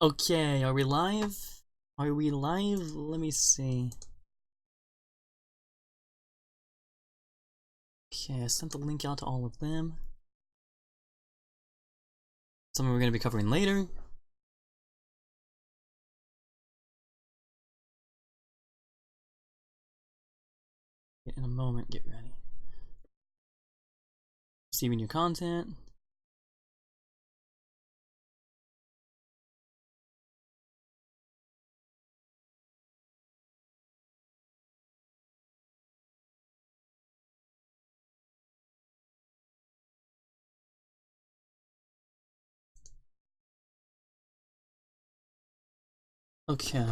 Okay, are we live? Are we live? Let me see. Okay, I sent the link out to all of them. Something we're going to be covering later. In a moment, get ready. Receiving your content. Okay.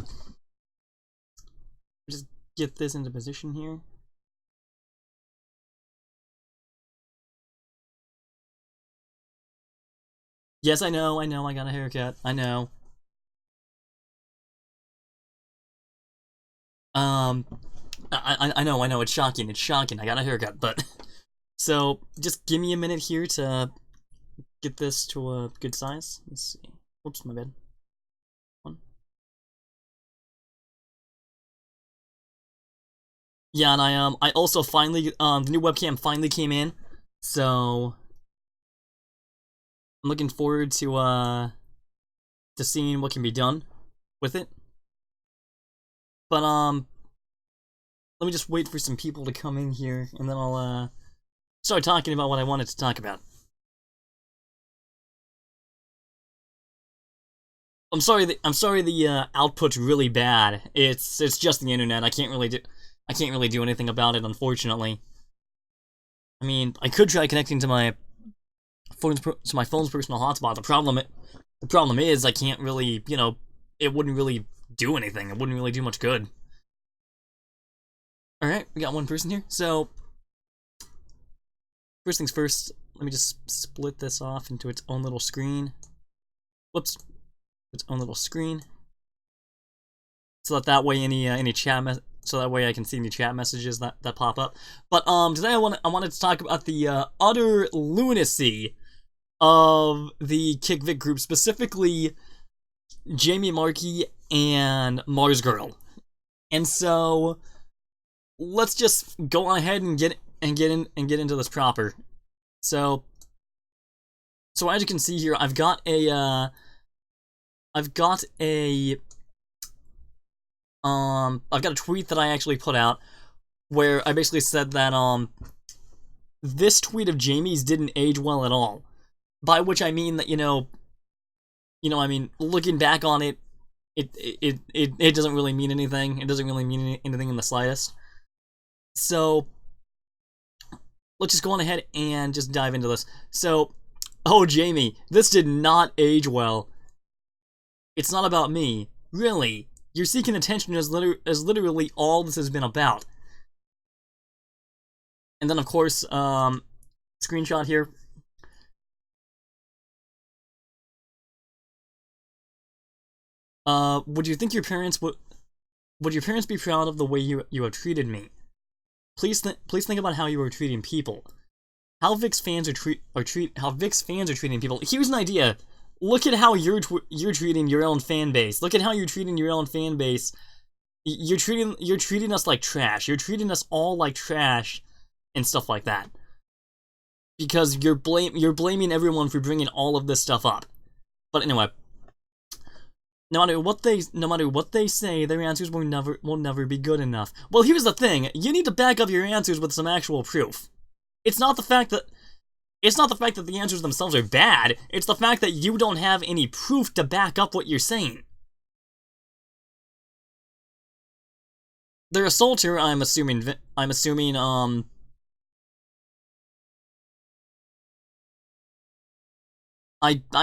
Just get this into position here. Yes, I know, I got a haircut. I know. Um, I know, it's shocking, I got a haircut, but... So, just give me a minute here to get this to a good size. Let's see. Whoops, my bad. Yeah, and I also finally, the new webcam finally came in, so I'm looking forward to seeing what can be done with it. But, let me just wait for some people to come in here, and then I'll, start talking about what I wanted to talk about. I'm sorry the output's really bad. It's just the internet. I can't really do anything about it, unfortunately. I mean, I could try connecting to my phone's personal hotspot. The problem is I can't really, it wouldn't really do anything. It wouldn't really do much good. Alright, we got one person here. So, first things first, let me just split this off into its own little screen. Whoops. Its own little screen. So that way any chat so that way I can see any chat messages that pop up. But today I wanted to talk about the utter lunacy of the Kickvic group, specifically Jamie, Marchi, and Marzgurl. And so let's just go on ahead and get into this proper. So as you can see here, I've got a tweet that I actually put out where I basically said that this tweet of Jamie's didn't age well at all. By which I mean that, I mean, looking back on it, it doesn't really mean anything. It doesn't really mean anything in the slightest. So let's just go on ahead and just dive into this. So, oh Jamie, this did not age well. It's not about me. Really. You're seeking attention as literally all this has been about. And then, of course, screenshot here. Would you think your parents would your parents be proud of the way you have treated me? Please think about how you are treating people. How Vic's fans are treating people. Here's an idea. Look at how you're treating your own fan base. Look at how you're treating your own fan base. You're treating us like trash. You're treating us all like trash and stuff like that. Because you're blaming everyone for bringing all of this stuff up. But anyway, no matter what they say, their answers will never be good enough. Well, here's the thing. You need to back up your answers with some actual proof. It's not the fact that the answers themselves are bad, it's the fact that you don't have any proof to back up what you're saying. Their assaulter, I'm assuming, I don't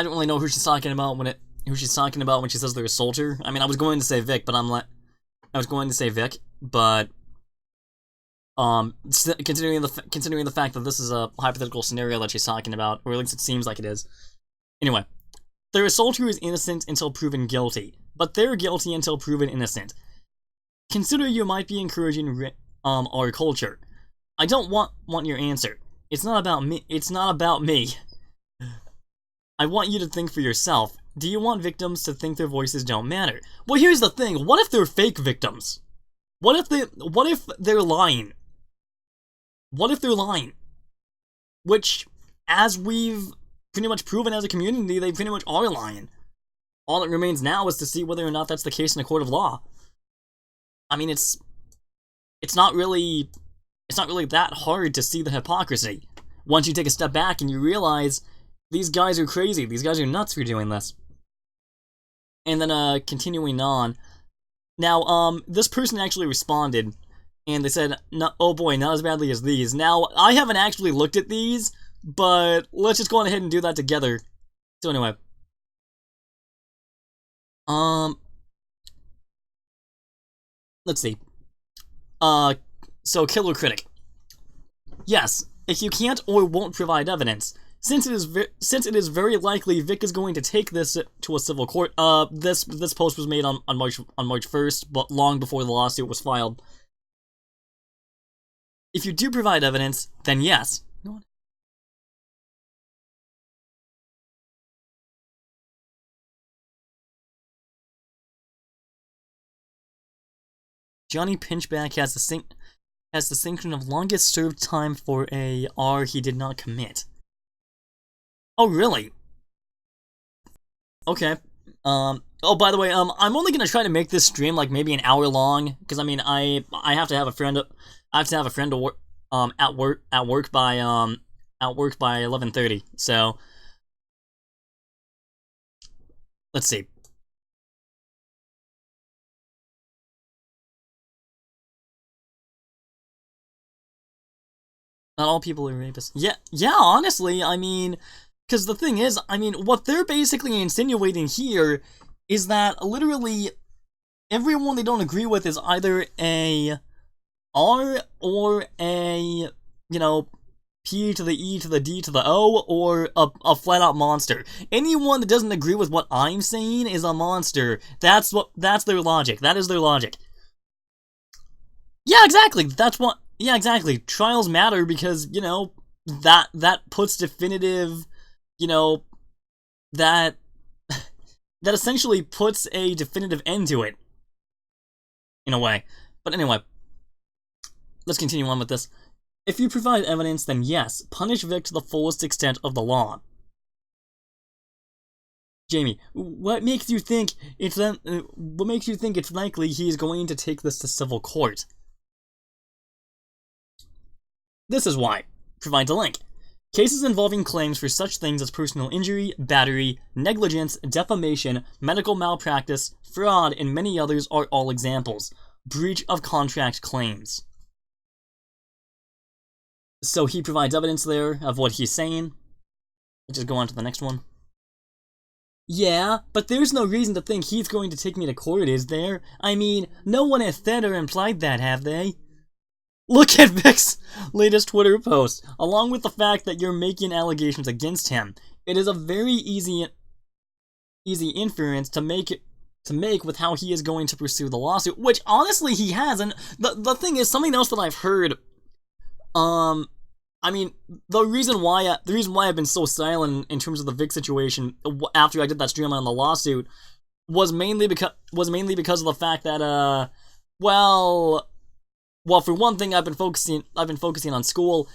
really know who she's talking about when she says their assaulter. I mean, I was going to say Vic, but considering the fact that this is a hypothetical scenario that she's talking about, or at least it seems like it is. Anyway, their assaulter is innocent until proven guilty, but they're guilty until proven innocent. Consider you might be encouraging our culture. I don't want your answer. It's not about me. I want you to think for yourself. Do you want victims to think their voices don't matter? Well, here's the thing. What if they're fake victims? What if they're lying? What if they're lying? Which, as we've pretty much proven as a community, they pretty much are lying. All that remains now is to see whether or not that's the case in a court of law. I mean, it's not really that hard to see the hypocrisy once you take a step back and you realize these guys are crazy. These guys are nuts for doing this. And then, continuing on. Now, this person actually responded, and they said, no, oh boy, not as badly as these. Now, I haven't actually looked at these, but let's just go ahead and do that together. So anyway. Let's see. So Killer Critic. Yes, if you can't or won't provide evidence, since it is very likely Vic is going to take this to a civil court. This post was made on March 1st, but long before the lawsuit was filed. If you do provide evidence, then yes. Johnny Pinchback has the sanction of longest served time for a R he did not commit. Oh, really? Okay. Oh, by the way, I'm only gonna try to make this stream like maybe an hour long, because I mean, I have to have a friend. I have to have a friend to work at work by 11:30. So let's see. Not all people are rapists. Yeah, honestly, I mean, because the thing is, I mean, what they're basically insinuating here is that literally everyone they don't agree with is either a R or a, you know, P to the E to the D to the O, or a flat-out monster. Anyone that doesn't agree with what I'm saying is a monster. That's their logic. That is their logic. Yeah, exactly. Yeah, exactly. Trials matter because, you know, that puts definitive, you know, that essentially puts a definitive end to it, in a way. But anyway, let's continue on with this. If you provide evidence, then yes, punish Vic to the fullest extent of the law. Jamie, what makes you think it's likely he is going to take this to civil court? This is why. Provides a link. Cases involving claims for such things as personal injury, battery, negligence, defamation, medical malpractice, fraud, and many others are all examples. Breach of contract claims. So he provides evidence there of what he's saying. Let's just go on to the next one. Yeah, but there's no reason to think he's going to take me to court, is there? I mean, no one has said or implied that, have they? Look at Vic's latest Twitter post. Along with the fact that you're making allegations against him, it is a very easy inference to make with how he is going to pursue the lawsuit, which honestly he has. And the thing is, something else that I've heard, I mean, the reason why I've been so silent in terms of the Vic situation after I did that stream on the lawsuit was mainly because of the fact that well, for one thing, I've been focusing on school,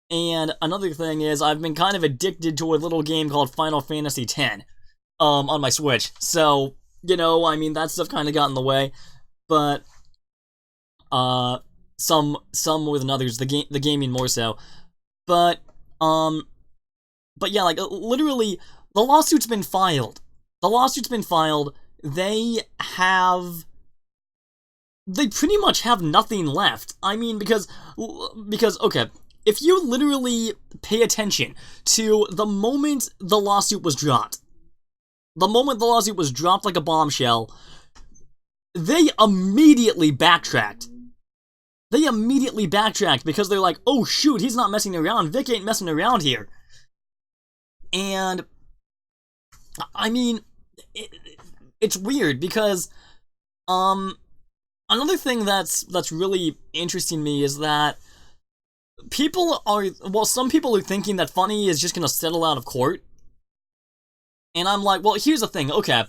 and another thing is I've been kind of addicted to a little game called Final Fantasy X, on my Switch. So, you know, I mean, that stuff kind of got in the way, but some more than others. The gaming more so, but yeah, like literally, the lawsuit's been filed. They pretty much have nothing left. I mean, because, okay, if you literally pay attention to the moment the lawsuit was dropped like a bombshell, they immediately backtracked. Because they're like, oh shoot, he's not messing around. Vic ain't messing around here. And, I mean, it's weird because, another thing that's really interesting me is that some people are thinking that Funny is just gonna settle out of court. And I'm like, well, here's the thing, okay.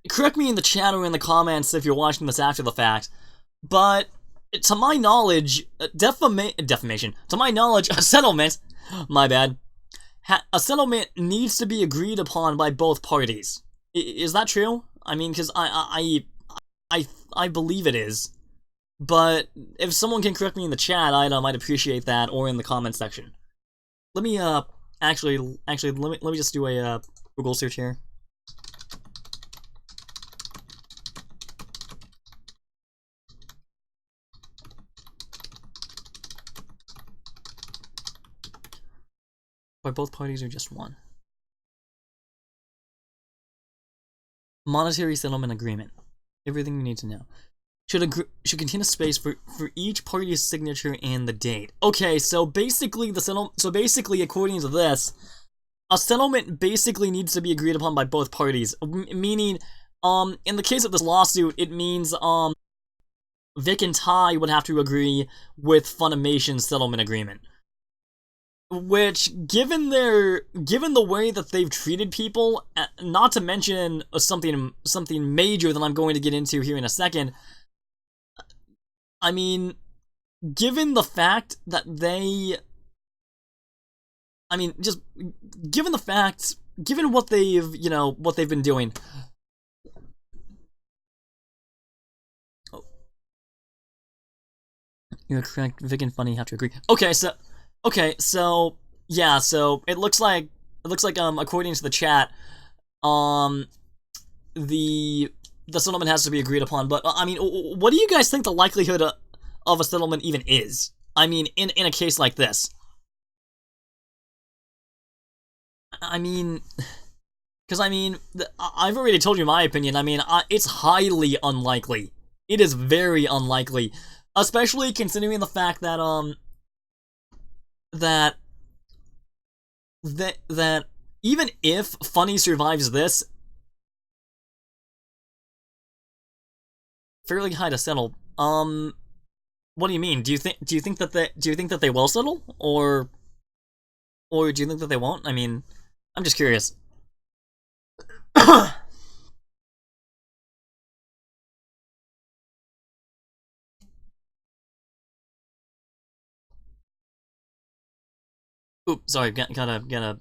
Correct me in the chat or in the comments if you're watching this after the fact, but to my knowledge, defamation, to my knowledge, a settlement, my bad, a settlement needs to be agreed upon by both parties. Is that true? I mean, because I believe it is. But if someone can correct me in the chat, I'd appreciate that, or in the comment section. Let me, actually, let me just do a, Google search here. By both parties or just one? Monetary settlement agreement. Everything you need to know. Should contain a space for each party's signature and the date. Okay, so basically according to this, a settlement basically needs to be agreed upon by both parties. Meaning, in the case of this lawsuit, it means Vic and Ty would have to agree with Funimation's settlement agreement. Which, given the way that they've treated people, not to mention something major that I'm going to get into here in a second, I mean, given the fact that given what they've been doing. Oh. You're correct, Vic and Funny have to agree. Okay, so yeah, so it looks like according to the chat, the settlement has to be agreed upon, but I mean, what do you guys think the likelihood of a settlement even is? I mean, in a case like this. I mean, because I mean, I've already told you my opinion. I mean, it's highly unlikely. It is very unlikely, especially considering the fact that that even if Funny survives this, fairly high to settle. What do you mean? Do you think that they will settle, or do you think that they won't? I mean, I'm just curious. Oops, sorry, got a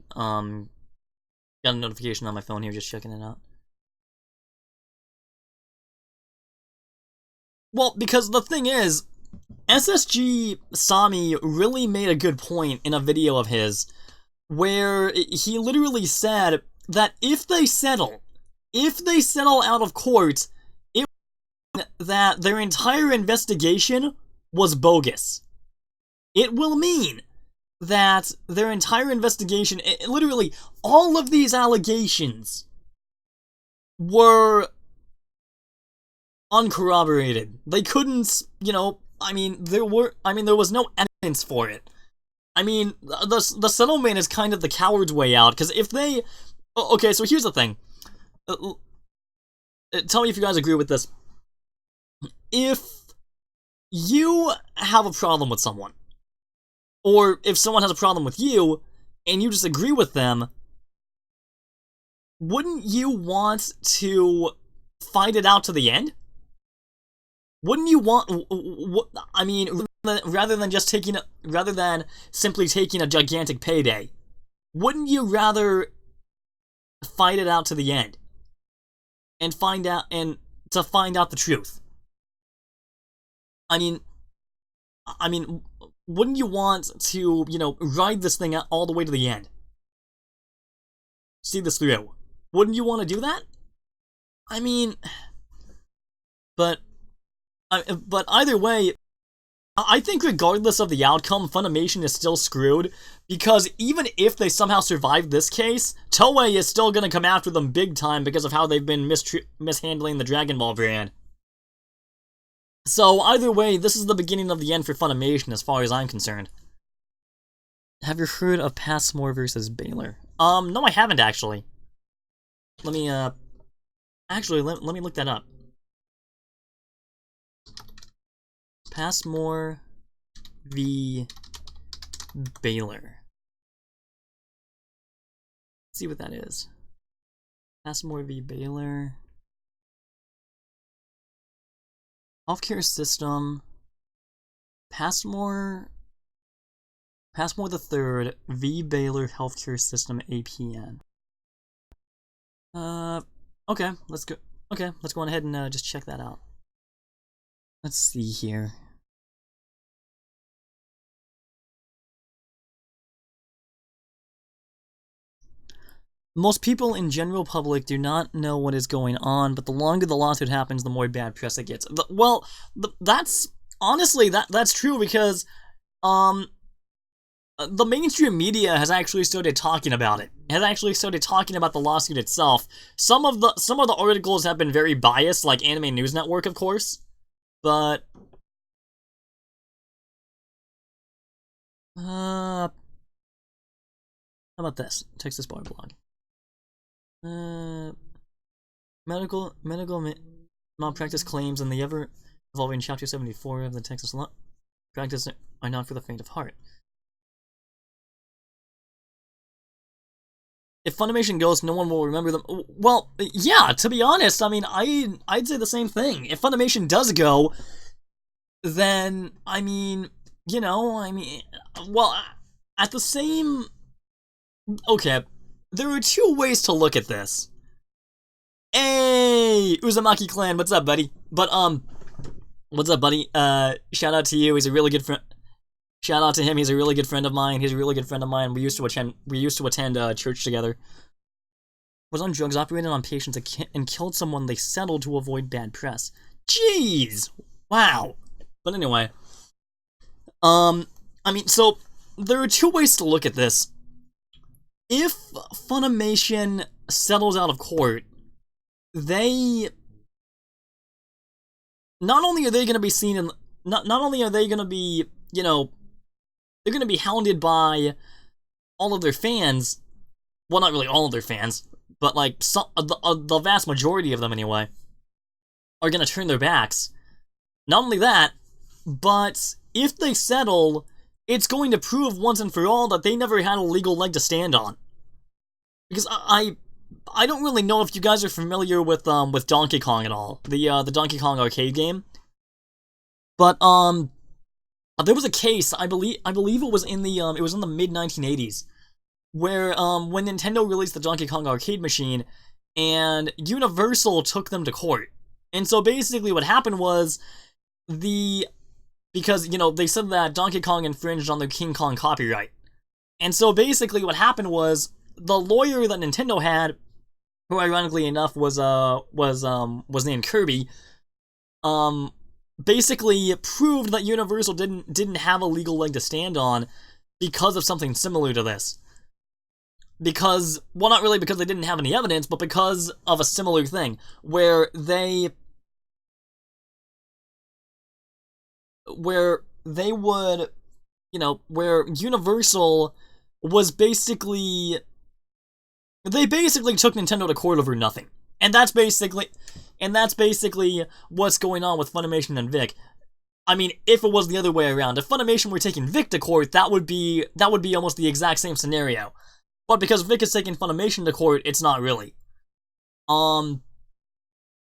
notification on my phone here, just checking it out. Well, because the thing is, SSG Sami really made a good point in a video of his, where he literally said that if they settle out of court, that their entire investigation was bogus. It will mean that their entire investigation, literally all of these allegations, were uncorroborated. They couldn't, I mean, there was no evidence for it. I mean, the settlement is kind of the coward's way out, because if they... Okay, so here's the thing. Tell me if you guys agree with this. If you have a problem with someone, or if someone has a problem with you, and you disagree with them, wouldn't you want to fight it out to the end? Wouldn't you want... I mean, rather than simply taking a gigantic payday, wouldn't you rather fight it out to the end and find out the truth? I mean, wouldn't you want to, ride this thing out all the way to the end? See this through. Wouldn't you want to do that? I mean, but either way, I think regardless of the outcome, Funimation is still screwed, because even if they somehow survive this case, Toei is still gonna come after them big time because of how they've been mishandling the Dragon Ball brand. So either way, this is the beginning of the end for Funimation as far as I'm concerned. Have you heard of Passmore versus Baylor? No, I haven't actually. Let me, actually, let me look that up. Passmore v. Baylor. see what that is. Passmore v. Baylor. Healthcare system. Passmore the third v. Baylor Healthcare System APN. Okay, let's go. Okay, let's go on ahead and just check that out. Let's see here. Most people in general public do not know what is going on, but the longer the lawsuit happens, the more bad press it gets. That's honestly that's true because the mainstream media has actually started talking about it. Has actually started talking about the lawsuit itself. Some of the articles have been very biased, like Anime News Network, of course. But how about this? Texas Bar Blog. Medical malpractice claims in the ever-evolving Chapter 74 of the Texas law practice are not for the faint of heart. If Funimation goes, no one will remember them. Well, yeah, to be honest, I mean, I'd say the same thing. If Funimation does go, then, I mean, you know, well, at the same... Okay, there are two ways to look at this. Hey, Uzumaki Clan, what's up, buddy? But, what's up, buddy? Shout out to you, he's a really good friend. Shout out to him, he's a really good friend of mine. We used to attend church together. Was on drugs, operated on patients, and killed someone they settled to avoid bad press. Jeez! Wow. But anyway. I mean, so, there are two ways to look at this. If Funimation settles out of court, they... Not only are they going to be seen in... Not only are they going to be, you know... They're going to be hounded by all of their fans. Well, not really all of their fans, but like the vast majority of them anyway are going to turn their backs. Not only that, but if they settle, it's going to prove once and for all that they never had a legal leg to stand on. Because I don't really know if you guys are familiar with Donkey Kong at all, the Donkey Kong arcade game, but there was a case, I believe it was in the mid 1980s, where when Nintendo released the Donkey Kong arcade machine, and Universal took them to court. And so basically what happened was because you know they said that Donkey Kong infringed on their King Kong copyright. And so basically what happened was the lawyer that Nintendo had, who ironically enough was named Kirby, basically proved that Universal didn't have a legal leg to stand on because of something similar to this. Because, well, not really because they didn't have any evidence, but because of a similar thing, where they would, you know, where Universal was basically, they basically took Nintendo to court over nothing. And that's basically what's going on with Funimation and Vic. I mean, if it was the other way around, if Funimation were taking Vic to court, that would be almost the exact same scenario. But because Vic is taking Funimation to court, it's not really. But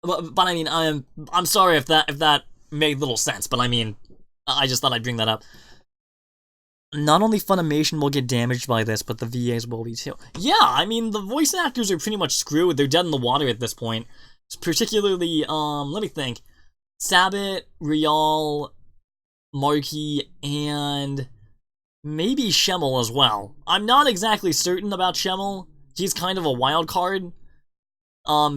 I mean, I'm sorry if that made little sense, but I mean, I just thought I'd bring that up. Not only Funimation will get damaged by this, but the VAs will be too. Yeah, I mean, the voice actors are pretty much screwed. They're dead in the water at this point. Particularly, let me think. Sabbat, Rial, Marchi, and maybe Schemmel as well. I'm not exactly certain about Schemmel. He's kind of a wild card.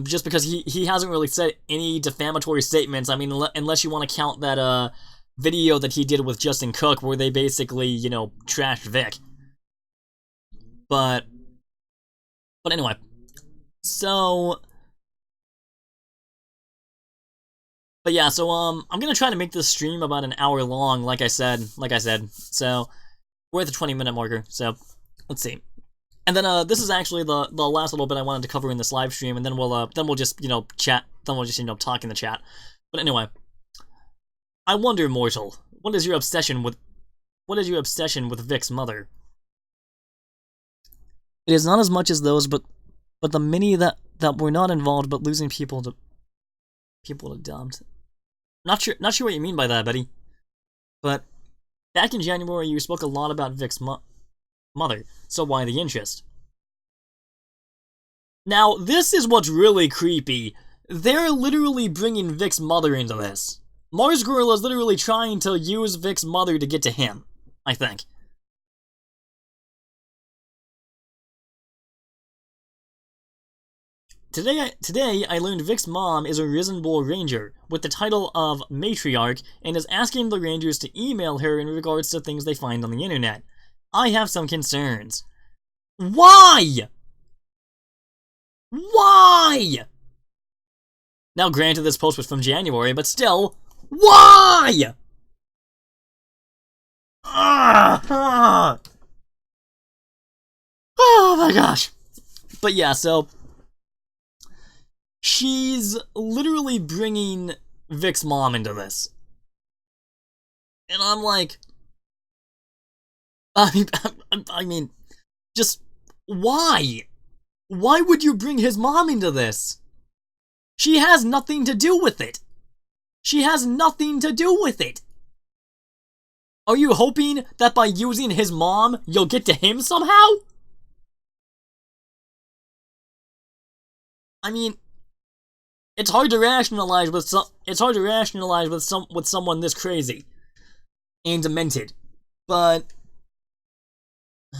Just because he hasn't really said any defamatory statements. I mean, unless you want to count that, video that he did with Justin Cook where they basically, you know, trashed Vic. But anyway. So... But yeah, so, I'm gonna try to make this stream about an hour long, like I said. So, we're at the 20-minute marker, so, let's see. And then, this is actually the last little bit I wanted to cover in this live stream, and then we'll just, you know, chat. Then we'll just, you know, talk in the chat. But anyway. I wonder, Mortal, what is your obsession with Vic's mother? It is not as much as those, but the many that were not involved, but losing people to dumped. Not sure what you mean by that, Betty. But back in January, you spoke a lot about Vic's mother, so why the interest? Now, this is what's really creepy. They're literally bringing Vic's mother into this. Marzgurl is literally trying to use Vic's mother to get to him, I think. Today, I learned Vic's mom is a Risen Bull Ranger with the title of Matriarch and is asking the Rangers to email her in regards to things they find on the internet. I have some concerns. Why? Why? Now, granted, this post was from January, but still, why? Oh my gosh. But yeah, so she's literally bringing Vic's mom into this. And I'm like, I mean, just why? Why would you bring his mom into this? She has nothing to do with it. She has nothing to do with it. Are you hoping that by using his mom, you'll get to him somehow? I mean, it's hard to rationalize with someone this crazy and demented. But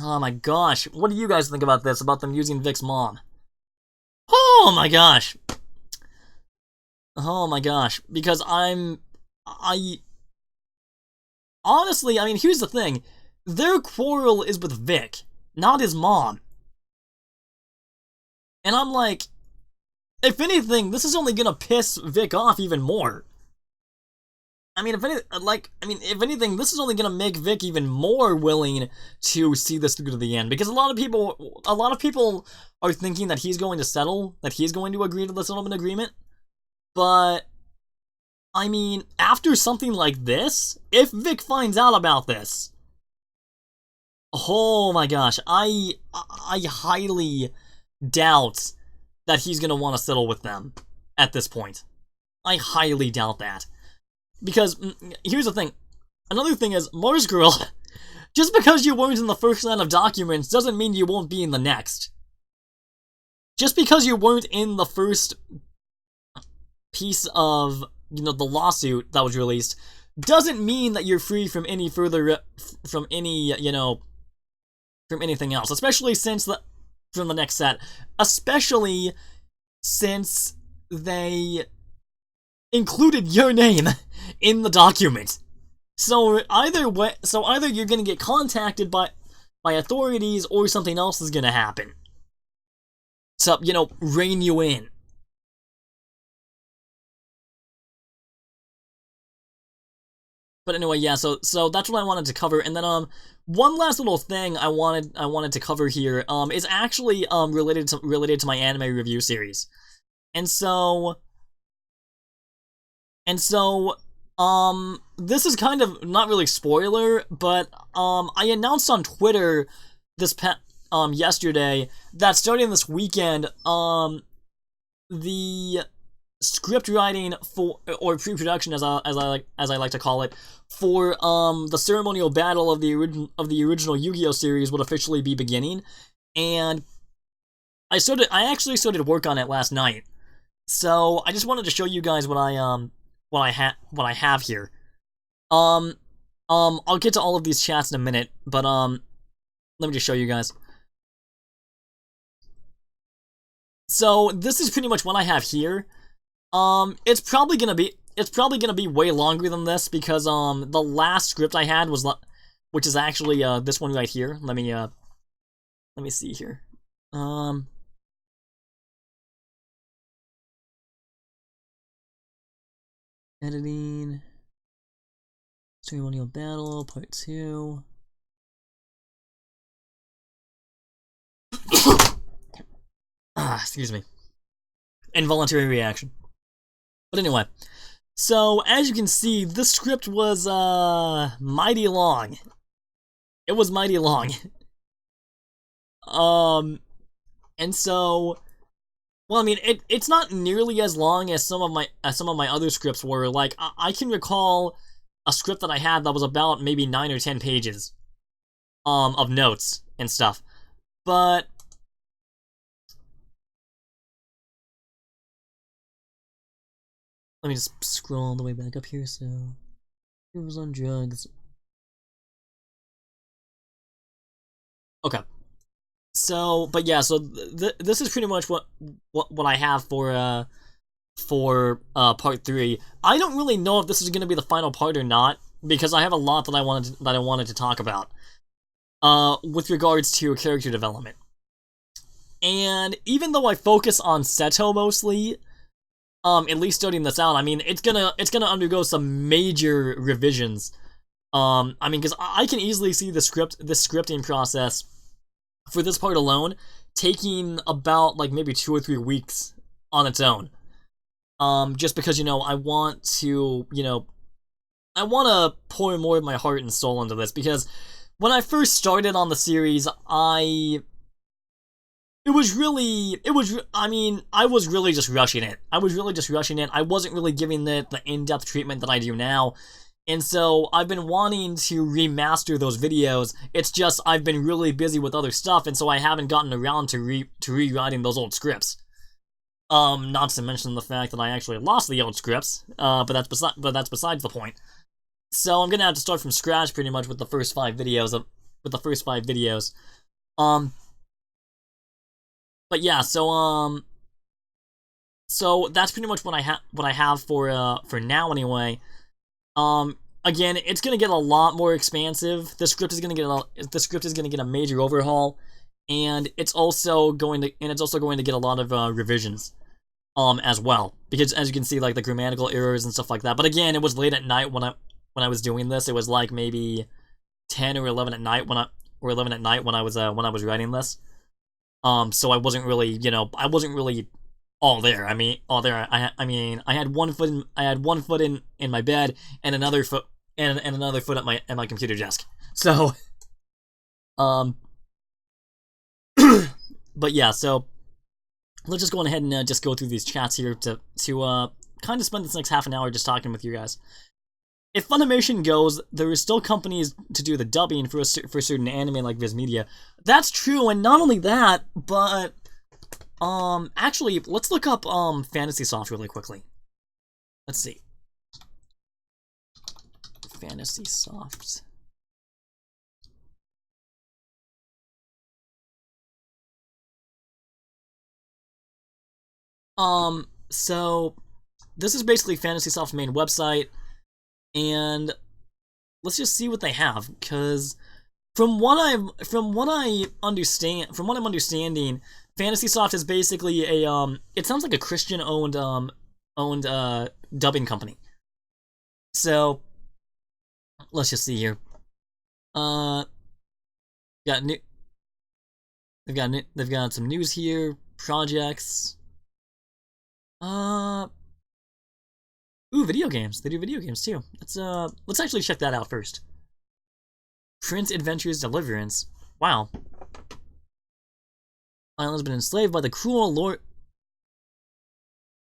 oh my gosh, what do you guys think about this? About them using Vic's mom? Oh my gosh. Oh my gosh, because honestly, I mean, here's the thing. Their quarrel is with Vic, not his mom. And I'm like, if anything, this is only gonna piss Vic off even more. I mean, if anything, this is only gonna make Vic even more willing to see this through to the end. Because a lot of people are thinking that he's going to settle, that he's going to agree to the settlement agreement. But I mean, after something like this, if Vic finds out about this, oh my gosh, I highly doubt that he's gonna want to settle with them at this point. I highly doubt that. Because, here's the thing. Another thing is, Marzgurl, just because you weren't in the first line of documents doesn't mean you won't be in the next. Just because you weren't in the first piece of, the lawsuit that was released, doesn't mean that you're free from any further, from anything else. Especially from the next set. Especially since they included your name in the document. So either you're gonna get contacted by authorities, or something else is gonna happen to, rein you in. But anyway, yeah, so that's what I wanted to cover. And then one last little thing I wanted to cover here is actually related to my anime review series. And so this is kind of not really spoiler, but I announced on Twitter yesterday that starting this weekend the script writing for, or pre-production as I like to call it, for the ceremonial battle of the original Yu-Gi-Oh series would officially be beginning. And I actually started work on it last night. So I just wanted to show you guys what I have here. I'll get to all of these chats in a minute, but let me just show you guys. So this is pretty much what I have here. It's probably gonna be way longer than this, because the last script I had was, which is actually this one right here. Let me see here. Editing, ceremonial battle, part 2. Excuse me. Involuntary reaction. But anyway, so as you can see, this script was mighty long. It was mighty long. And so, well, I mean, it's not nearly as long as some of my other scripts were. Like, I can recall a script that I had that was about maybe 9 or 10 pages, of notes and stuff. But let me just scroll all the way back up here. So, it was on drugs. Okay. So, but yeah, so this is pretty much what I have for part 3. I don't really know if this is going to be the final part or not, because I have a lot that I wanted to talk about with regards to character development. And even though I focus on Seto mostly, at least starting this out, I mean, it's gonna undergo some major revisions. I mean, because I can easily see the scripting process for this part alone taking about like maybe 2 or 3 weeks on its own. Just because, I want to, I want to pour more of my heart and soul into this, because when I first started on the series, I was really just rushing it. I wasn't really giving it the in-depth treatment that I do now. And so I've been wanting to remaster those videos. It's just I've been really busy with other stuff, and so I haven't gotten around to rewriting those old scripts. Not to mention the fact that I actually lost the old scripts. But that's besides the point. So I'm gonna have to start from scratch pretty much with the first 5 videos. But yeah, so that's pretty much what I have for now anyway. Again, it's gonna get a lot more expansive. The script is gonna get a major overhaul, and it's also going to get a lot of revisions, as well, because as you can see, like the grammatical errors and stuff like that. But again, it was late at night when I was doing this. It was like maybe 10 or 11 at night when I was writing this. So I wasn't really, all there. I had one foot in my bed and another foot at my computer desk. So, but yeah, so let's just go ahead and just go through these chats here to kind of spend this next half an hour just talking with you guys. If Funimation goes, there are still companies to do the dubbing for certain anime like Viz Media. That's true, and not only that, but actually, let's look up Fantasy Soft really quickly. Let's see. Fantasy Soft. So this is basically Fantasy Soft's main website, and let's just see what they have, because from what I'm understanding, Fantasy Soft is basically it sounds like a Christian owned dubbing company. So let's just see here. They've got some news here, projects. Ooh, video games. They do video games too. Let's actually check that out first. Prince Adventures Deliverance. Wow. Island has been enslaved by the cruel Lord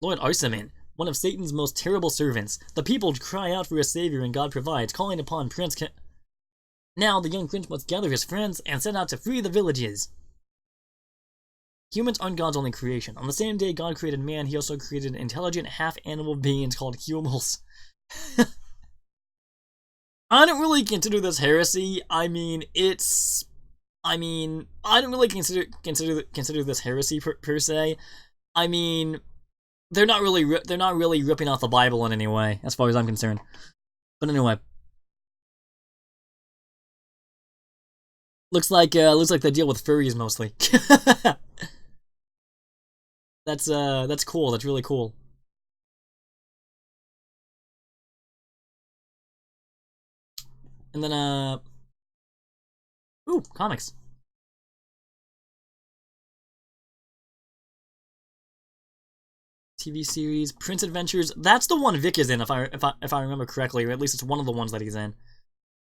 Arsaman, one of Satan's most terrible servants. The people cry out for a savior, and God provides, calling upon Prince. Now the young prince must gather his friends and set out to free the villages. Humans aren't God's only creation. On the same day God created man, he also created intelligent, half-animal beings called humans. I don't really consider this heresy. I don't really consider this heresy per se. I mean, they're not really ripping off the Bible in any way, as far as I'm concerned. But anyway, looks like they deal with furries mostly. That's cool. That's really cool. And then ooh, comics. TV series, Prince Adventures. That's the one Vic is in, if I remember correctly, or at least it's one of the ones that he's in.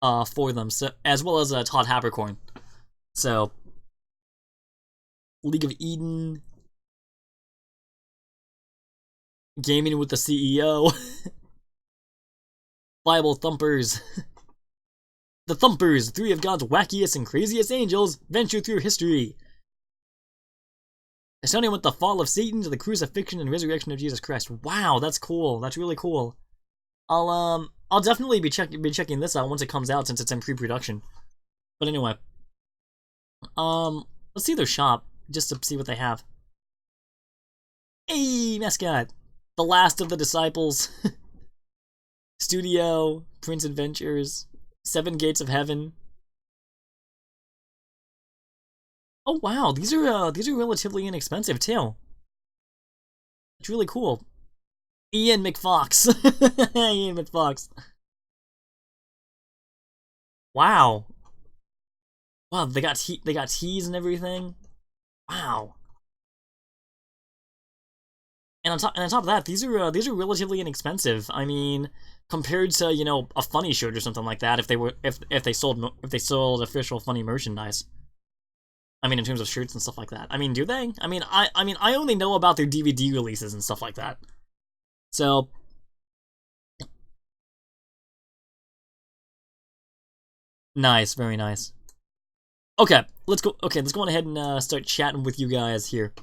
For them, so as well as Todd Habercorn. So League of Eden. Gaming with the CEO. Bible Thumpers. The Thumpers, 3 of God's wackiest and craziest angels, venture through history. Starting with the fall of Satan to the crucifixion and resurrection of Jesus Christ. Wow, that's cool. That's really cool. I'll definitely be checking this out once it comes out since it's in pre-production. But anyway, let's see their shop just to see what they have. Hey, mascot, the last of the disciples. Studio, Prince Adventures, 7 Gates of Heaven. Oh wow, these are relatively inexpensive too. It's really cool. Ian McFox. Ian McFox. Wow. Wow, they got teas and everything. Wow. And on top of that, these are relatively inexpensive. I mean, compared to, you know, a funny shirt or something like that, if they sold official funny merchandise. I mean, in terms of shirts and stuff like that. I mean, do they? I mean, I only know about their DVD releases and stuff like that. So, nice, very nice. Okay, let's go. Okay, let's go on ahead and start chatting with you guys here.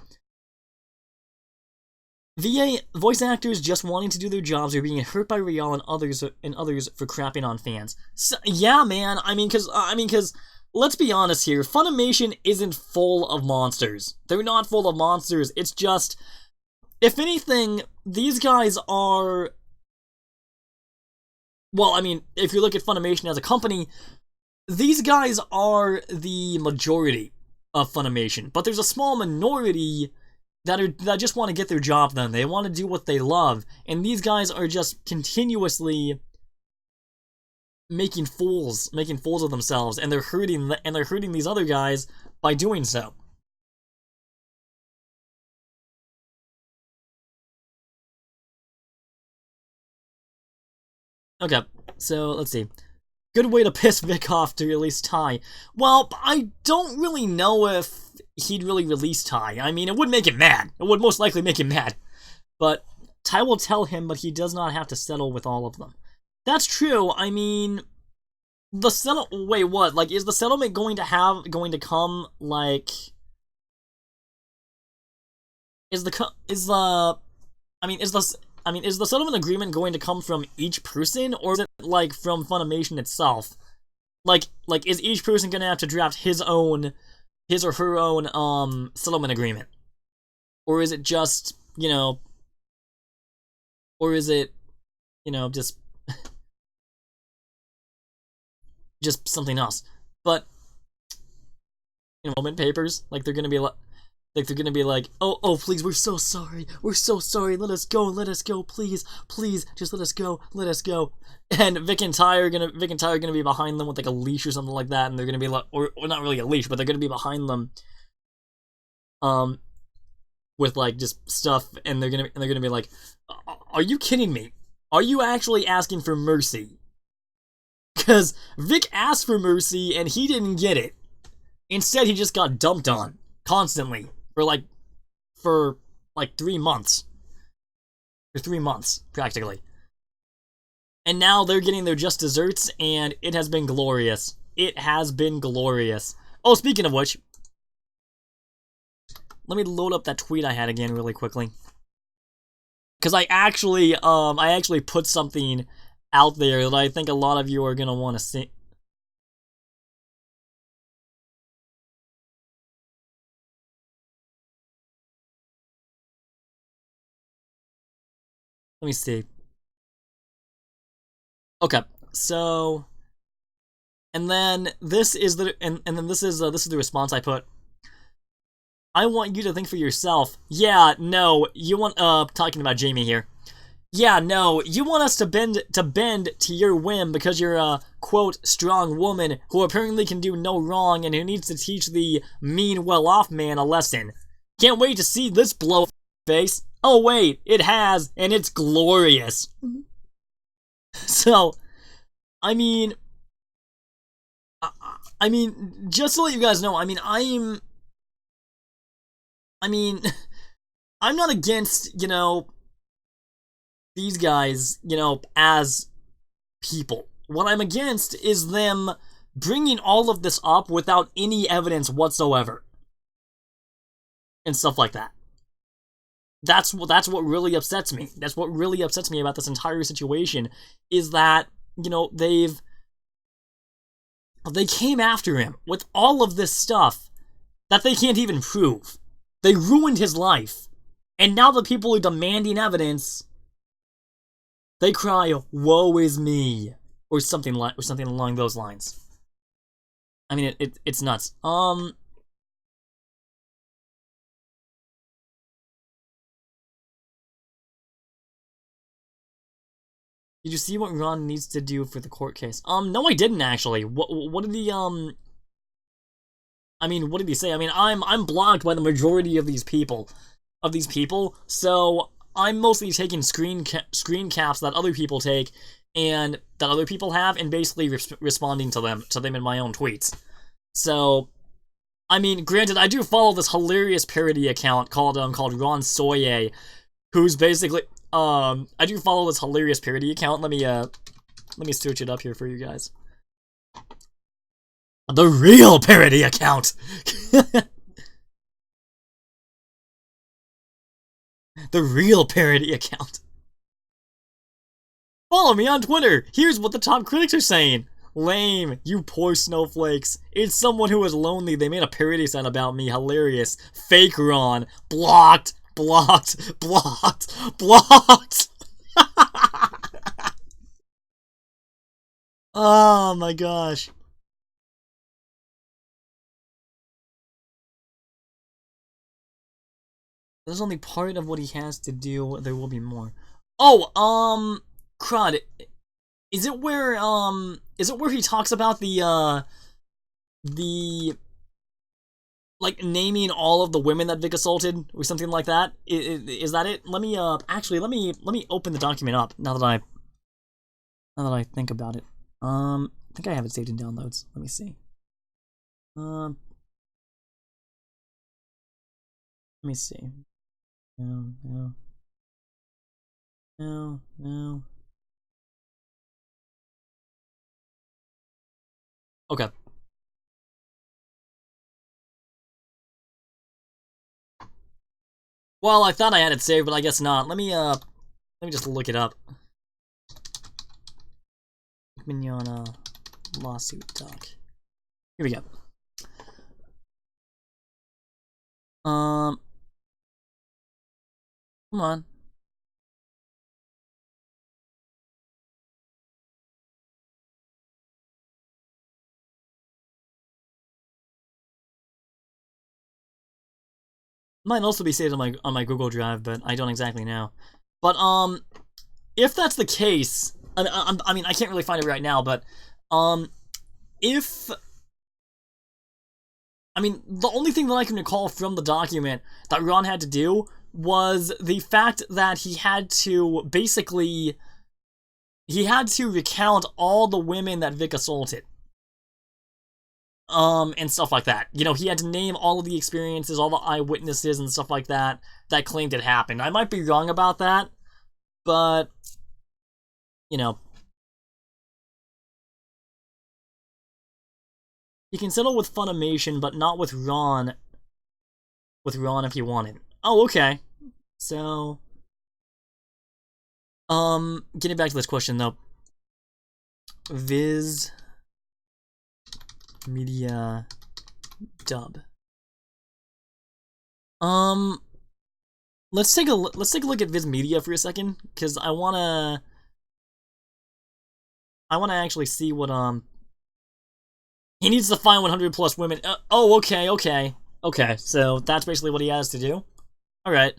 VA voice actors just wanting to do their jobs are being hurt by Real and others for crapping on fans. So, yeah, man. I mean, cause let's be honest here. Funimation isn't full of monsters. They're not full of monsters. It's just, if anything, these guys are. Well, I mean, if you look at Funimation as a company, these guys are the majority of Funimation, but there's a small minority that just want to get their job done. They want to do what they love, and these guys are just continuously making fools of themselves, and they're hurting these other guys by doing so. Okay, so let's see. Good way to piss Vic off to release Ty. Well, I don't really know if he'd really release Ty. I mean, it would make him mad. It would most likely make him mad. But Ty will tell him, but he does not have to settle with all of them. That's true. I mean, the wait, what? Like, is the settlement going to come, like... Is the settlement agreement going to come from each person, or is it, like, from Funimation itself? Like, is each person gonna have to draft his or her own, settlement agreement? Or is it just, you know... Or is it, you know, just something else? But, you know, settlement papers, like, they're gonna be like, oh, please, we're so sorry, let us go, please, just let us go. And Vic and Ty are gonna be behind them with like a leash or something like that, and they're gonna be like, or not really a leash, but they're gonna be behind them, with like just stuff, and they're gonna be like, are you kidding me? Are you actually asking for mercy? Because Vic asked for mercy and he didn't get it. Instead, he just got dumped on constantly. For 3 months. For 3 months, practically. And now they're getting their just desserts, and it has been glorious. It has been glorious. Oh, speaking of which, let me load up that tweet I had again really quickly. Because I actually put something out there that I think a lot of you are going to want to see. Let me see. Okay, so, and then this is the response I put. I want you to think for yourself. Yeah, no, you want talking about Jamie here. Yeah, no, you want us to bend to your whim because you're a quote strong woman who apparently can do no wrong and who needs to teach the mean well-off man a lesson. Can't wait to see this blow face. Oh wait, it has, and it's glorious. So, I mean, just to let you guys know, I mean, I mean, I'm not against, these guys, as people. What I'm against is them bringing all of this up without any evidence whatsoever. And stuff like that. That's what really upsets me. That's what really upsets me about this entire situation, is that, they came after him with all of this stuff that they can't even prove. They ruined his life. And now the people are demanding evidence. They cry, "Woe is me," or something along those lines. I mean, it's nuts. Did you see what Ron needs to do for the court case? No, I didn't actually. What did he I mean, what did he say? I mean, I'm blocked by the majority of these people, so I'm mostly taking screen caps that other people take and that other people have, and basically responding to them in my own tweets. So, I mean, granted, I do follow this hilarious parody account called Ron Soye, who's basically I do follow this hilarious parody account. Let me search it up here for you guys. The real parody account. The real parody account. Follow me on Twitter. Here's what the top critics are saying. Lame, you poor snowflakes. It's someone who is lonely. They made a parody set about me. Hilarious. Fake Ron. Blocked. Blocked. Blocked. Blocked. Oh my gosh. There's only part of what he has to do. There will be more. Oh, crud. Is it where he talks about the like, naming all of the women that Vic assaulted, or something like that? Is that it? Let me, actually, let me open the document up, now that I think about it. I think I have it saved in downloads. Let me see. Let me see. No. Okay. Well, I thought I had it saved, but I guess not. Let me just look it up. Mignona lawsuit doc. Here we go. Come on. Might also be saved on my Google Drive, but I don't exactly know. But if that's the case, I mean, I can't really find it right now, but if, I mean, the only thing that I can recall from the document that Ron had to do was the fact that he had to basically, recount all the women that Vic assaulted. And stuff like that. He had to name all of the experiences, all the eyewitnesses and stuff like that claimed it happened. I might be wrong about that, but, he can settle with Funimation, but not with Ron. With Ron if he wanted. Oh, okay. So, getting back to this question though. Viz Media dub. Let's take a look at Viz Media for a second, because I wanna actually see what he needs to find 100 plus women. Oh, okay. So that's basically what he has to do. All right.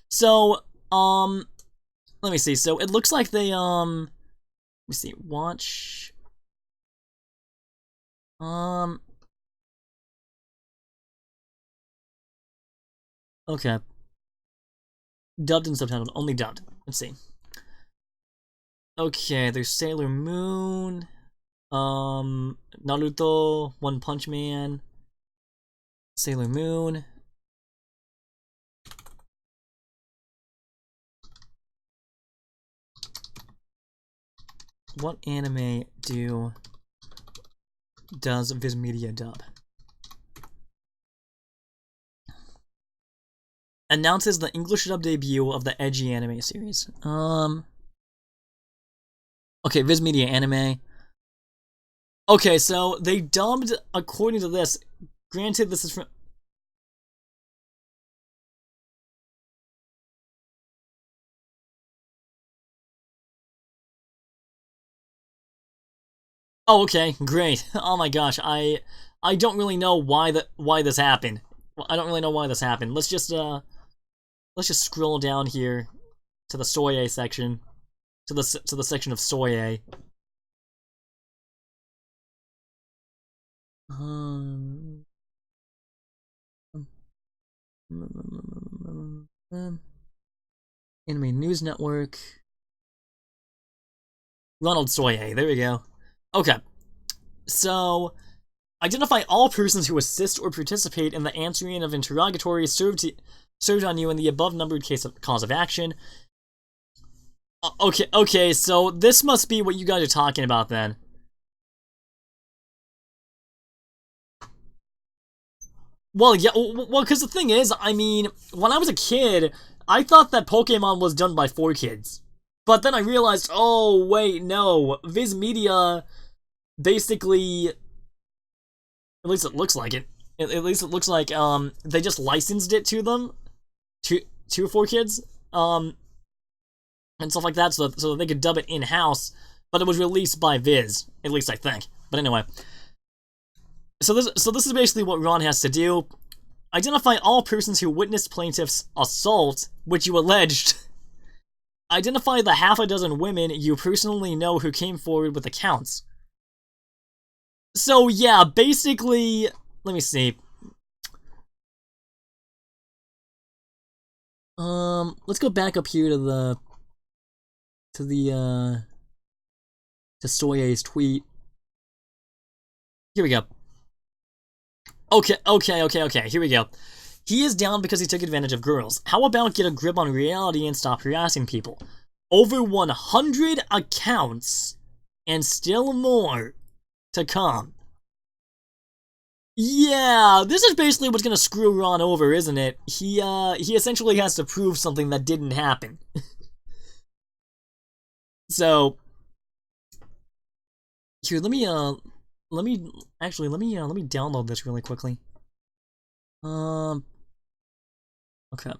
So let me see. So it looks like they let me see. Watch. Okay. Dubbed and subtitled. Only dubbed. Let's see. Okay, there's Sailor Moon, Naruto, One Punch Man, Sailor Moon, What anime does Viz Media dub? Announces the English dub debut of the edgy anime series. Okay, Viz Media anime. Okay, so they dubbed, according to this, granted this is from... Oh, okay, great. Oh my gosh, I don't really know why this happened. I don't really know why this happened. Let's just scroll down here to the Soye section, to the section of Soye. Anime News Network. Ronald Soye, there we go. Okay, so identify all persons who assist or participate in the answering of interrogatories served on you in the above-numbered cause of action. Okay, so this must be what you guys are talking about then. Well, yeah, well, because the thing is, I mean, when I was a kid, I thought that Pokemon was done by 4Kids. But then I realized, oh, wait, no, Viz Media basically, at least it looks like it, at least it looks like, they just licensed it to them, to 4Kids, and stuff like that, so that they could dub it in-house, but it was released by Viz, at least I think. But anyway. So this is basically what Ron has to do. Identify all persons who witnessed plaintiff's assault, which you alleged. Identify the half a dozen women you personally know who came forward with accounts. So yeah, basically, let me see. Let's go back up here to Soye's tweet. Here we go. Okay, here we go. He is down because he took advantage of girls. How about get a grip on reality and stop harassing people? Over 100 accounts, and still more to come. Yeah, this is basically what's gonna screw Ron over, isn't it? He essentially has to prove something that didn't happen. So, here, let me download this really quickly. Okay.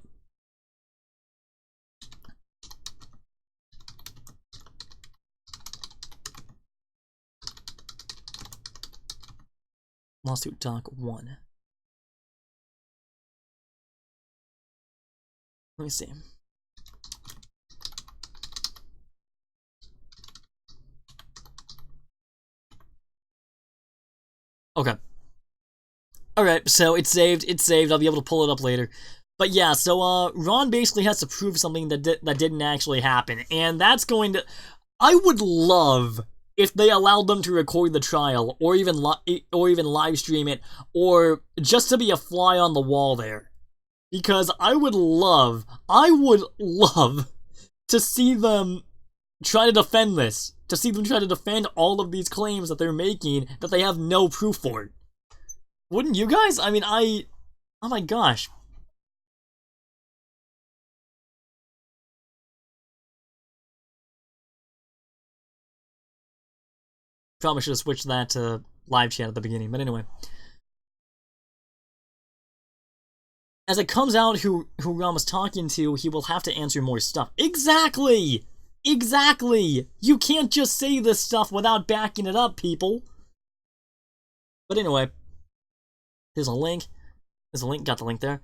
Lawsuit Doc 1. Let me see. Okay. Alright, so it's saved, I'll be able to pull it up later. But yeah, so, Ron basically has to prove something that didn't actually happen, and that's going to... I would love if they allowed them to record the trial, or even live stream it, or just to be a fly on the wall there. Because I would love to see them try to defend this. To see them try to defend all of these claims that they're making that they have no proof for. Wouldn't you guys? I mean, oh my gosh. Probably should have switched that to live chat at the beginning, but anyway. As it comes out who Ron was talking to, he will have to answer more stuff. Exactly! Exactly! You can't just say this stuff without backing it up, people. But anyway, there's a link. Got the link there.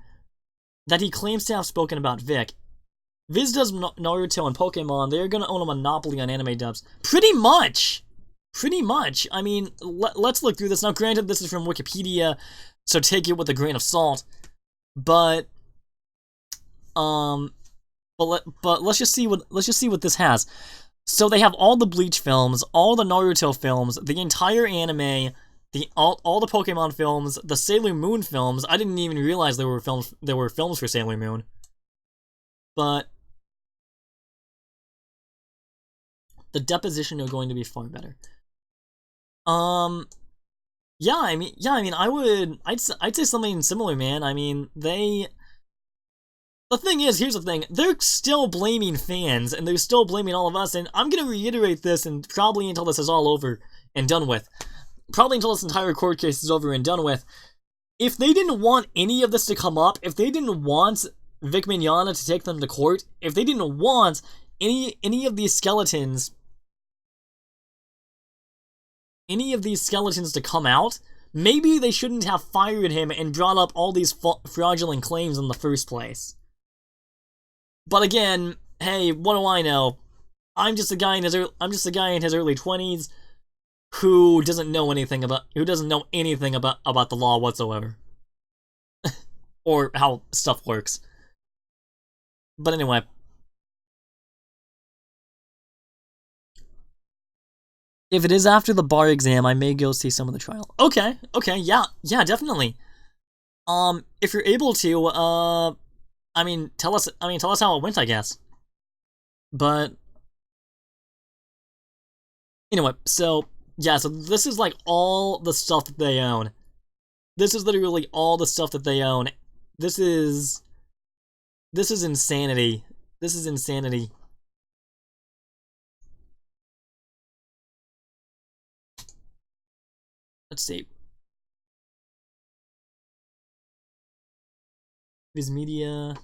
That he claims to have spoken about Vic. Viz does Naruto and Pokemon, they're gonna own a monopoly on anime dubs. Pretty much! I mean, let's look through this. Now, granted, this is from Wikipedia, so take it with a grain of salt. But let's just see what this has. So they have all the Bleach films, all the Naruto films, the entire anime, all the Pokemon films, the Sailor Moon films. I didn't even realize there were films for Sailor Moon. But The deposition are going to be far better. Yeah, I mean, I'd say something similar, man. I mean, the thing is, here's the thing, they're still blaming fans, and they're still blaming all of us, and I'm gonna reiterate this, and probably until this is all over and done with. Probably until this entire court case is over and done with. If they didn't want any of this to come up, if they didn't want Vic Mignogna to take them to court, if they didn't want any of these skeletons to come out, maybe they shouldn't have fired him and brought up all these fraudulent claims in the first place. But again, hey, what do I know? I'm just a guy in his early 20s who doesn't know anything about the law whatsoever. Or how stuff works. But anyway, if it is after the bar exam, I may go see some of the trial. Okay, yeah, definitely. If you're able to, tell us how it went, I guess. But anyway, so yeah, so this is like all the stuff that they own. This is literally all the stuff that they own. This is insanity. This is insanity. Let's see. Viz Media,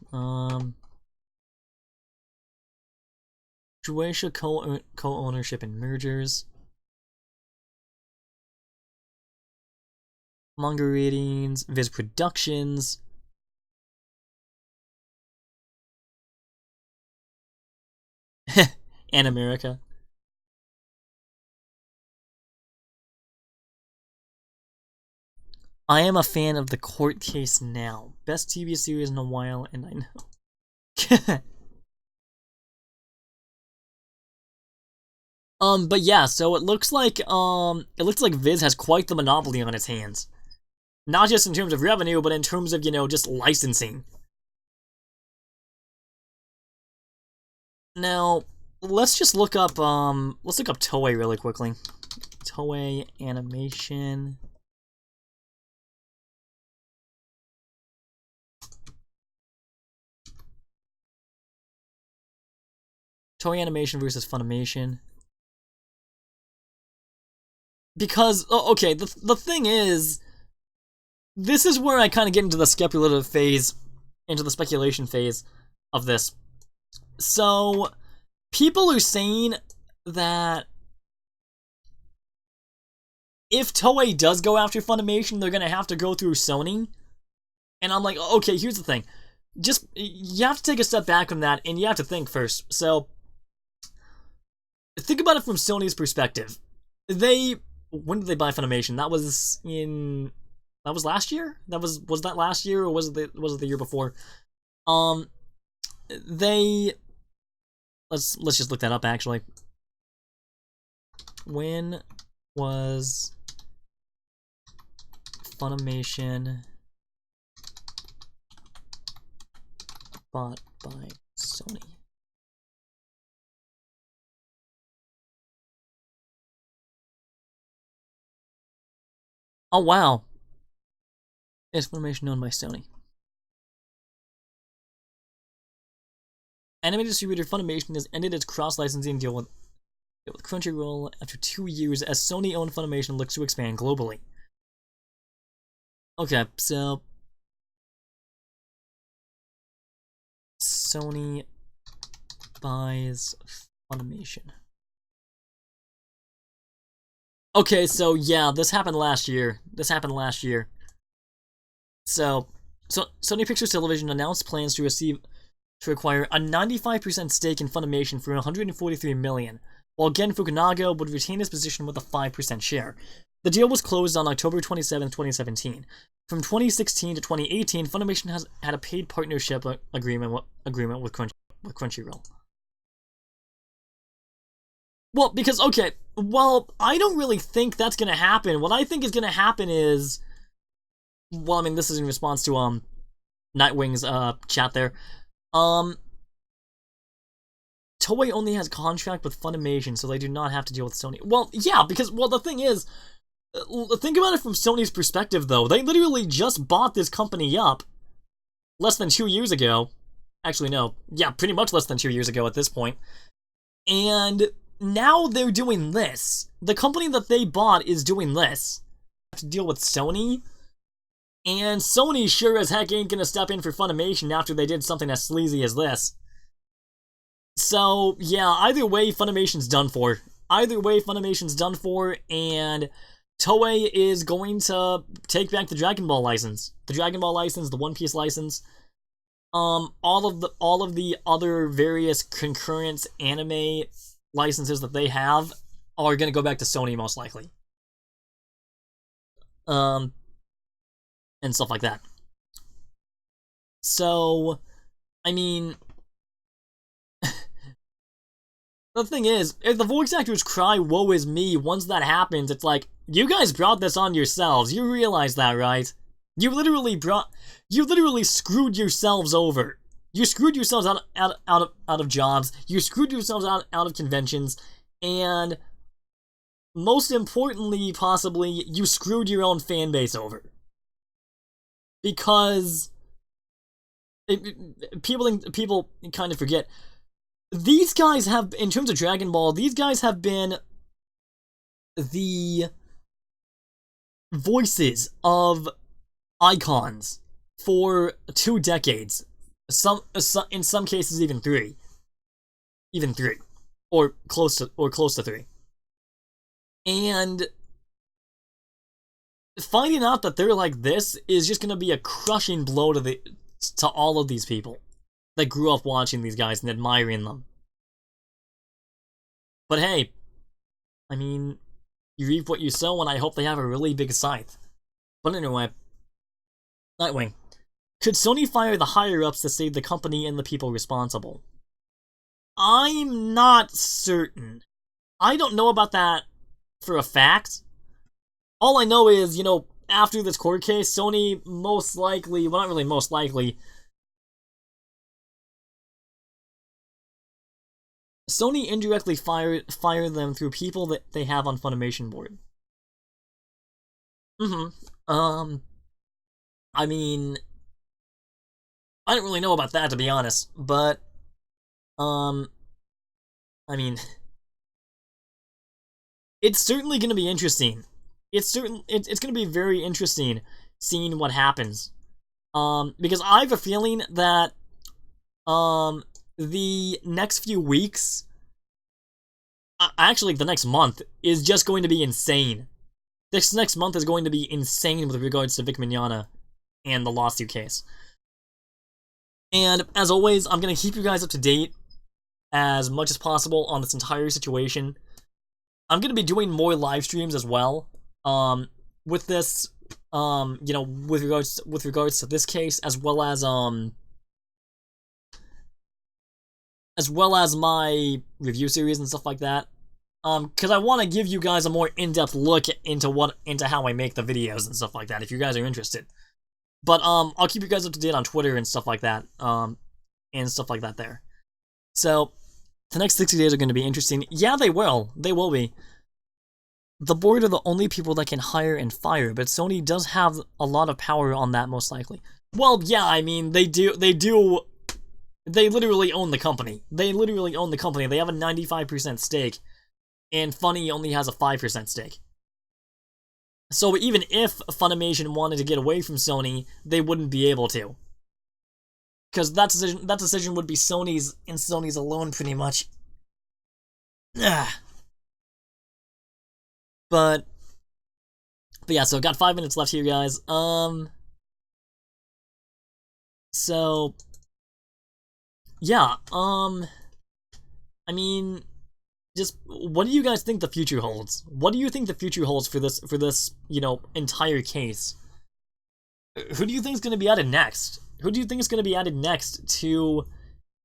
Croatia co-ownership and mergers. Manga ratings, Viz Productions. And America. I am a fan of the court case now. Best TV series in a while, and I know. But yeah, so it looks like Viz has quite the monopoly on its hands. Not just in terms of revenue, but in terms of, just licensing. Now, let's just look up Toei really quickly. Toei Animation. Toei Animation versus Funimation. Because, okay, the thing is, this is where I kind of get into the speculative phase, into the speculation phase of this. So, people are saying that if Toei does go after Funimation, they're gonna have to go through Sony. And I'm like, okay, here's the thing. You have to take a step back from that, and you have to think first. So, think about it from Sony's perspective. When did they buy Funimation? That was last year? Was that last year, or was it the year before? Let's just look that up, actually. When was Funimation bought by Sony? Oh, wow. Is Funimation owned by Sony? Anime distributor Funimation has ended its cross-licensing deal with Crunchyroll after 2 years as Sony-owned Funimation looks to expand globally. Okay, so Sony buys Funimation. Okay, so yeah, this happened last year. So Sony Pictures Television announced plans to acquire a 95% stake in Funimation for $143 million, while Gen Fukunaga would retain his position with a 5% share. The deal was closed on October 27, 2017. From 2016 to 2018, Funimation has had a paid partnership agreement with Crunchyroll. Well, because, okay, well, I don't really think that's gonna happen. What I think is gonna happen is, well, I mean, this is in response to, Nightwing's, chat there. Toei Toei only has contract with Funimation, so they do not have to deal with Sony. Well, yeah, because, well, the thing is, think about it from Sony's perspective, though. They literally just bought this company up less than 2 years ago. Actually, no. Yeah, pretty much less than 2 years ago at this point. And now they're doing this. The company that they bought is doing this. Have to deal with Sony. And Sony sure as heck ain't gonna step in for Funimation after they did something as sleazy as this. So, yeah, either way, Funimation's done for. Either way, Funimation's done for, and Toei is going to take back the Dragon Ball license. The Dragon Ball license, the One Piece license, all of the other various concurrent anime licenses that they have are gonna go back to Sony most likely. And stuff like that. So, I mean, the thing is, if the voice actors cry, woe is me, once that happens, it's like, you guys brought this on yourselves. You realize that, right? You literally screwed yourselves over. You screwed yourselves out of jobs. You screwed yourselves out of conventions. And most importantly, possibly, you screwed your own fan base over. Because people kind of forget. These guys have, in terms of Dragon Ball, these guys have been the voices of icons for 2 decades. In some cases, even 3. Even 3. Or close to 3. And finding out that they're like this is just gonna be a crushing blow to all of these people that grew up watching these guys and admiring them. But hey, I mean, you reap what you sow, and I hope they have a really big scythe. But anyway, Nightwing. Could Sony fire the higher-ups to save the company and the people responsible? I'm not certain. I don't know about that for a fact. All I know is, after this court case, Sony most likely, well, not really most likely, Sony indirectly fired them through people that they have on Funimation board. I mean, I don't really know about that, to be honest, but, I mean, it's certainly gonna be interesting. It's gonna be very interesting seeing what happens. Because I have a feeling that, the next few weeks, actually the next month, is just going to be insane. This next month is going to be insane with regards to Vic Mignogna and the lawsuit case. And as always, I'm going to keep you guys up to date as much as possible on this entire situation. I'm going to be doing more live streams as well, with this, with regards to this case, as well as my review series and stuff like that. Because I want to give you guys a more in-depth look into how I make the videos and stuff like that, if you guys are interested. But, I'll keep you guys up to date on Twitter and stuff like that, there. So, the next 60 days are going to be interesting. Yeah, they will. They will be. The board are the only people that can hire and fire, but Sony does have a lot of power on that, most likely. Well, yeah, I mean, they literally own the company. They have a 95% stake, and Funny only has a 5% stake. So even if Funimation wanted to get away from Sony, they wouldn't be able to. Because that decision would be Sony's, and Sony's alone, pretty much. But yeah, so I've got 5 minutes left here, guys. So yeah, I mean, just, what do you guys think the future holds? What do you think the future holds for this, entire case? Who do you think is going to be added next? Who do you think is going to be added next to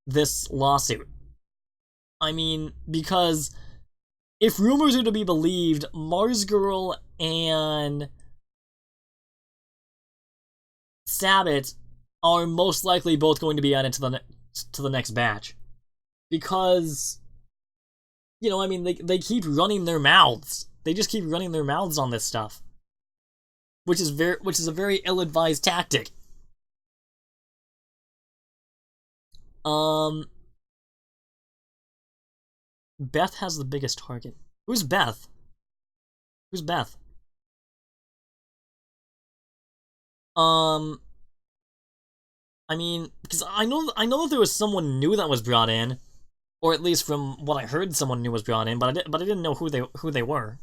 this lawsuit? I mean, because if rumors are to be believed, Marzgurl and Sabbath are most likely both going to be added to the next batch. because, you know, I mean, they keep running their mouths. They just keep running their mouths on this stuff, which is a very ill-advised tactic. Beth has the biggest target. Who's Beth? Who's Beth? I mean, because I know that there was someone new that was brought in, or at least from what I heard, someone new was brought in, but I didn't know who they were.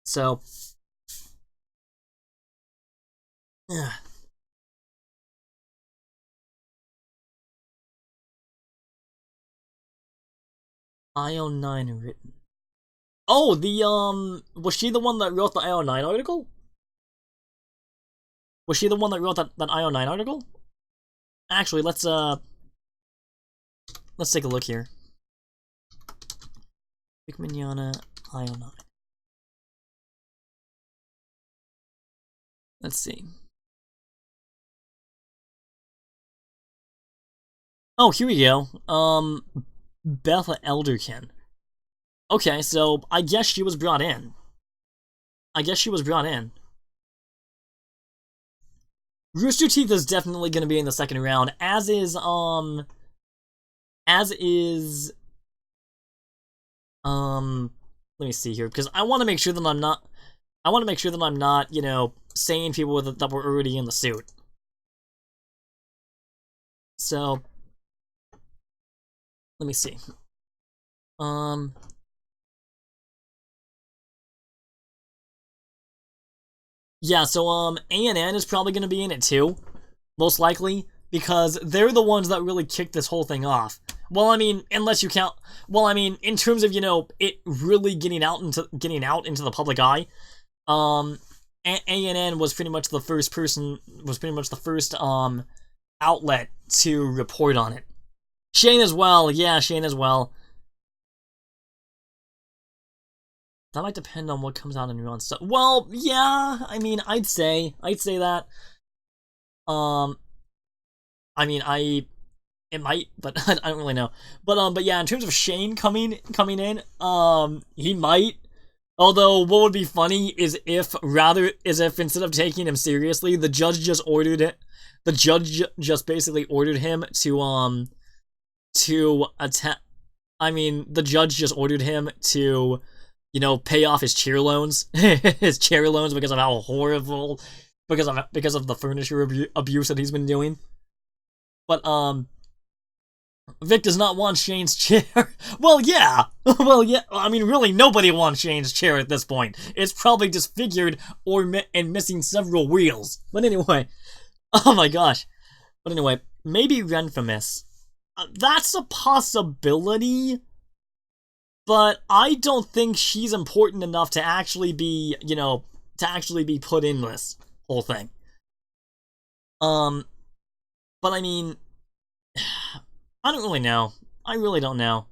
So, yeah. IO9 written. Oh, was she the one that wrote the IO9 article? Was she the one that wrote that IO9 article? Actually, let's take a look here. Vic Mignogna, IO9. Let's see. Oh, here we go. Beth Elderkin. Okay, so I guess she was brought in. Rooster Teeth is definitely going to be in the second round, as is, let me see here, because I want to make sure that I'm not, you know, saying people that were already in the suit. So, let me see. Yeah, so, A&N is probably gonna be in it too, most likely, because they're the ones that really kicked this whole thing off. Well, I mean, unless you count, well, I mean, in terms of, you know, it really getting out into the public eye, A&N was pretty much the first outlet to report on it. Shane as well, yeah, Shane as well. That might depend on what comes out in your own stuff. Well, yeah, I mean, I'd say that. I mean, it might, but I don't really know. But yeah, in terms of Shane coming in, he might. Although, what would be funny is if instead of taking him seriously, the judge just ordered it. The judge just basically ordered him to attack. I mean, the judge just ordered him to, you know, pay off his chair loans, because of how horrible, because of the furniture abuse that he's been doing. But Vic does not want Shane's chair. Well, yeah. I mean, really, nobody wants Shane's chair at this point. It's probably disfigured and missing several wheels. But anyway, oh my gosh. But anyway, maybe Renfamous. That's a possibility. But I don't think she's important enough to actually be, you know, put in this whole thing. But I mean, I don't really know. I really don't know.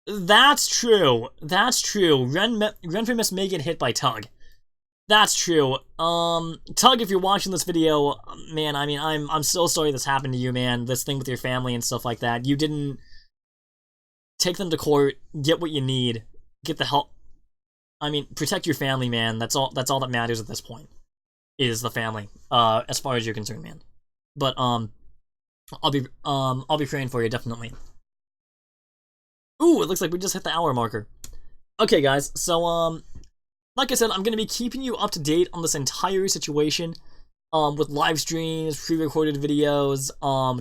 That's true. Renfamous may get hit by Tug. That's true. Tug, if you're watching this video, man, I mean, I'm so sorry this happened to you, man. This thing with your family and stuff like that. You didn't take them to court, get what you need, get the help. I mean, protect your family, man. That's all that matters at this point, is the family, as far as you're concerned, man. But, I'll be praying for you, definitely. Ooh, it looks like we just hit the hour marker. Okay, guys, so, like I said, I'm gonna be keeping you up to date on this entire situation, with live streams, pre-recorded videos,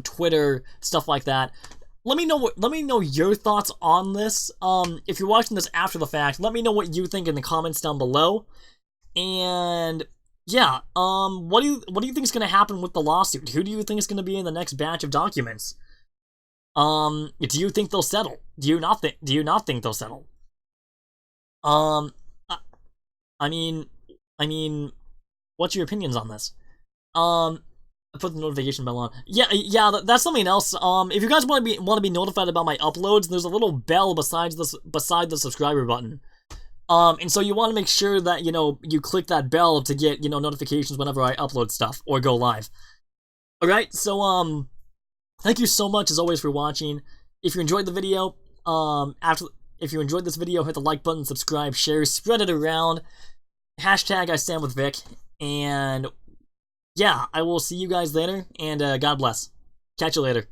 Twitter, stuff like that. Let me know your thoughts on this. If you're watching this after the fact, let me know what you think in the comments down below. And yeah, what do you think is going to happen with the lawsuit? Who do you think is going to be in the next batch of documents? Do you think they'll settle? Do you not think they'll settle? I mean, what's your opinions on this? Put the notification bell on. Yeah, that's something else. If you guys want to be notified about my uploads, there's a little bell beside the subscriber button. And so you want to make sure that, you know, you click that bell to get, you know, notifications whenever I upload stuff or go live. Alright, so, Thank you so much as always for watching. If you enjoyed the video, if you enjoyed this video, hit the like button, subscribe, share, spread it around. Hashtag I stand with Vic. And yeah, I will see you guys later, and God bless. Catch you later.